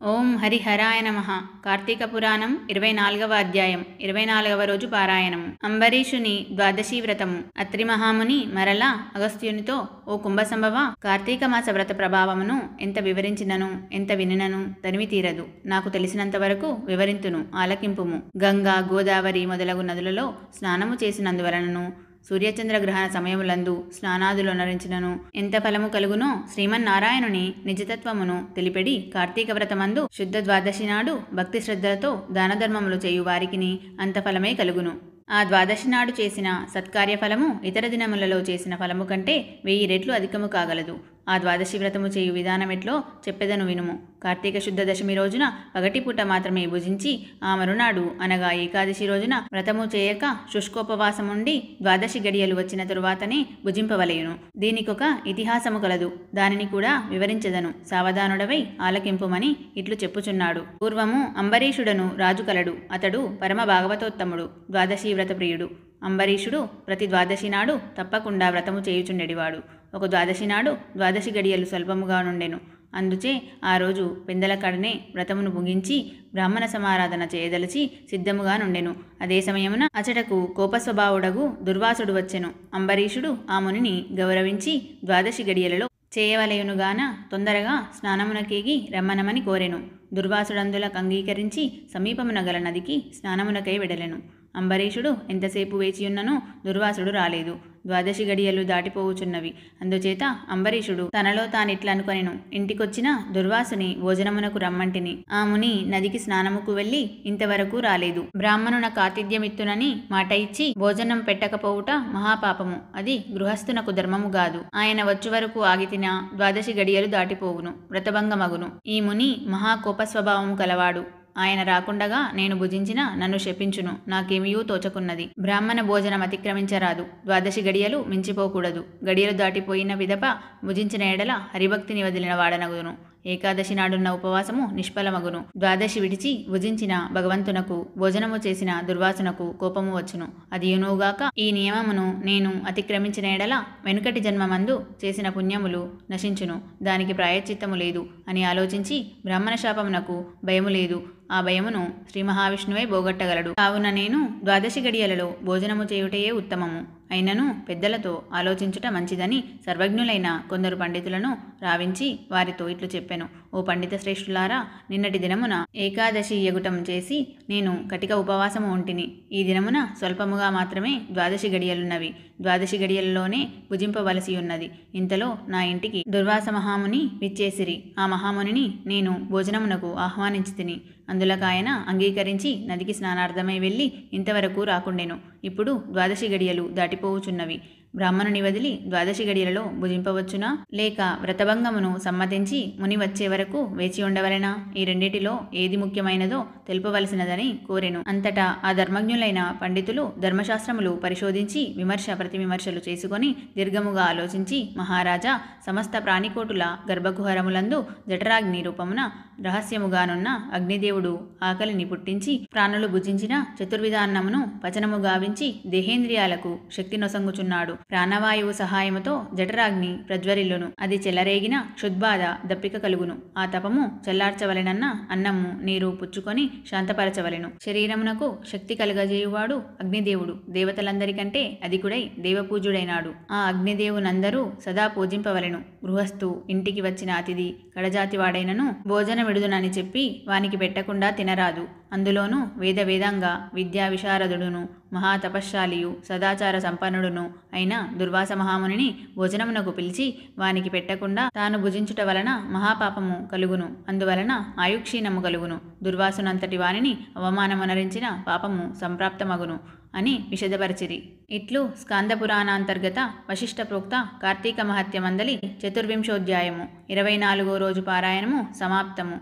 ఓం హరిహరాయ నమః. కార్తీక పురాణం 24వ అధ్యాయం 24వ రోజు పారాయణము. అంబరీషుని ద్వాదశీ వ్రతము. అత్రి మహాముని మరలా అగస్త్యునితో, ఓ కుంభసంభవ, కార్తీక మాస వ్రత ప్రభావమును ఎంత వివరించినను ఎంత వినినను తనివి తీరదు. నాకు తెలిసినంత వరకు వివరింతును, ఆలకింపుము. గంగా, గోదావరి మొదలగు నదులలో స్నానము చేసినందువలనను, సూర్యచంద్ర గ్రహణ సమయములందు స్నానాదులొనరించినను ఎంత ఫలము కలుగునో శ్రీమన్నారాయణుని నిజతత్వమును తెలిపెడి కార్తీక వ్రతమందు శుద్ధ ద్వాదశి నాడు భక్తి శ్రద్ధలతో దానధర్మములు చేయు వారికిని అంత ఫలమే కలుగును. ఆ ద్వాదశి నాడు చేసిన సత్కార్య ఫలము ఇతర దినములలో చేసిన ఫలము కంటే 1000 రెట్లు అధికము కాగలదు. ఆ ద్వాదశి వ్రతము చేయు విధానమెట్లో చెప్పెదను వినుము. కార్తీక శుద్ధ దశమి రోజున పగటిపూట మాత్రమే భుజించి, ఆ మరునాడు అనగా ఏకాదశి రోజున వ్రతము చేయక శుష్కోపవాసముండి ద్వాదశి గడియలు వచ్చిన తరువాతనే భుజింపవలయును. దీనికొక ఇతిహాసము కలదు, దానిని కూడా వివరించెదను, సావధానుడవై ఆలకింపుమని ఇట్లు చెప్పుచున్నాడు. పూర్వము అంబరీషుడను రాజు కలడు. అతడు పరమ భాగవతోత్తముడు, ద్వాదశి వ్రత ప్రియుడు. అంబరీషుడు ప్రతి ద్వాదశి నాడు తప్పకుండా వ్రతము చేయుచుండెడివాడు. ఒక ద్వాదశి నాడు ద్వాదశి గడియలు స్వల్పముగా నుండెను. అందుచే ఆ రోజు పెందల కడనే వ్రతమును ముగించి బ్రాహ్మణ సమారాధన చేయదలిచి సిద్ధముగా నుండెను. అదే సమయమున అచటకు కోపస్వభావుడగు దుర్వాసుడు వచ్చెను. అంబరీషుడు ఆ మునిని గౌరవించి ద్వాదశి గడియలలో చేయవలయునుగాన తొందరగా స్నానమునకేగి రమ్మనమని కోరెను. దుర్వాసుడందులకు అంగీకరించి సమీపమున గల నదికి స్నానమునకై వెడలెను. అంబరీషుడు ఎంతసేపు వేచియున్ననూ దుర్వాసుడు రాలేదు. ద్వాదశి గడియలు దాటిపోవుచున్నవి. అందుచేత అంబరీషుడు తనలో తానిట్లనుకొనెను, ఇంటికొచ్చిన దుర్వాసుని భోజనమునకు రమ్మంటిని. ఆ ముని నదికి స్నానముకు వెళ్ళి ఇంతవరకు రాలేదు. బ్రాహ్మణున కాతిథ్యమిత్తునని మాట ఇచ్చి భోజనం పెట్టకపోవుట మహాపాపము. అది గృహస్థునకు ధర్మము గాదు. ఆయన వచ్చు వరకు ఆగితినా ద్వాదశి గడియలు దాటిపోవును, వ్రతభంగమగును. ఈ ముని మహాకోపస్వభావము కలవాడు. ఆయన రాకుండగా నేను భుజించిన నన్ను శపించును, నాకేమియూ తోచకున్నది. బ్రాహ్మణ భోజనం అతిక్రమించరాదు, ద్వాదశి గడియలు మించిపోకూడదు. గడియలు దాటిపోయిన పిదప భుజించిన ఎడల హరిభక్తిని వదిలిన వాడనగును. ఏకాదశి నాడున్న ఉపవాసము నిష్ఫలమగును. ద్వాదశి విడిచి భుజించిన భగవంతునకు, భోజనము చేసిన దుర్వాసునకు కోపము వచ్చును. అదియునుగాక ఈ నియమమును నేను అతిక్రమించిన ఎడల వెనుకటి జన్మమందు చేసిన పుణ్యములు నశించును, దానికి ప్రాయశ్చిత్తము లేదు అని ఆలోచించి బ్రాహ్మణ శాపమునకు భయము లేదు. ఆ భయమును శ్రీ మహావిష్ణువే పోగొట్టగలడు. కావున నేను ద్వాదశి గడియలలో భోజనము చేయుటయే ఉత్తమము. అయినను పెద్దలతో ఆలోచించుట మంచిదని సర్వజ్ఞులైన కొందరు పండితులను రావించి వారితో ఇట్లు చెప్పెను. ఓ పండిత శ్రేష్ఠులారా, నిన్నటి దినమున ఏకాదశి యగుటం చేసి నేను కటిక ఉపవాసము ఉంటిని. ఈ దినమున స్వల్పముగా మాత్రమే ద్వాదశి గడియలున్నవి. ద్వాదశి గడియలలోనే భుజింపవలసి ఉన్నది. ఇంతలో నా ఇంటికి దుర్వాస మహాముని విచ్చేసిరి. ఆ మహామునిని నేను భోజనమునకు ఆహ్వానించి తిని. అందులకాయన అంగీకరించి నదికి స్నానార్థమై వెళ్ళి ఇంతవరకు రాకుండెను. ఇప్పుడు ద్వాదశి గడియలు దాటిపోవుచున్నవి. బ్రాహ్మణుని వదిలి ద్వాదశి గడియలలో భుజింపవచ్చునా, లేక వ్రతభంగమును సమ్మతించి ముని వచ్చే వరకు వేచి ఉండవలెనా? ఈ రెండిటిలో ఏది ముఖ్యమైనదో తెలుపవలసినదని కోరెను. అంతటా ఆ ధర్మజ్ఞులైన పండితులు ధర్మశాస్త్రములు పరిశోధించి విమర్శ ప్రతివిమర్శలు చేసుకొని దీర్ఘముగా ఆలోచించి, మహారాజా, సమస్త ప్రాణికోటుల గర్భకుహరములందు జఠరాగ్ని రూపమున రహస్యముగానున్న అగ్నిదేవుడు ఆకలిని పుట్టించి ప్రాణులు భుజించిన చతుర్విధాన్నమును పచనము గావించి దేహేంద్రియాలకు శక్తి నొసంగుచున్నాడు. ప్రాణవాయువు సహాయముతో జఠరాగ్ని ప్రజ్వరిల్లును. అది చెలరేగిన క్షుద్బాధ దప్పిక కలుగును. ఆ తపము చల్లార్చవలెనన్న అన్నము నీరు పుచ్చుకొని శాంతపరచవలెను. శరీరమునకు శక్తి కలుగజేయువాడు అగ్నిదేవుడు. దేవతలందరికంటే అధికుడై దేవపూజ్యుడైనాడు. ఆ అగ్నిదేవునందరూ సదా పూజింపవలెను. గృహస్థు ఇంటికి వచ్చిన అతిథి కడజాతివాడైనను భోజన విడుదునని చెప్పి వానికి పెట్టకుండా తినరాదు. అందులోనూ వేదాంగ విద్యా విశారదుడును మహాతపశ్శాలియు సదాచార సంపన్నుడును అయిన దుర్వాస మహామునిని భోజనమునకు పిలిచి వానికి పెట్టకుండా తాను భుజించుట వలన మహాపాపము కలుగును. అందువలన ఆయుక్షీణము కలుగును. దుర్వాసునంతటి వానిని అవమానమునరించిన పాపము సంప్రాప్తమగును అని విశదపరిచిరి. ఇట్లు స్కాంద పురాణాంతర్గత వశిష్ఠ ప్రోక్త కార్తీక మహత్యమందలి 24వ అధ్యాయము 24వ రోజు పారాయణము సమాప్తము.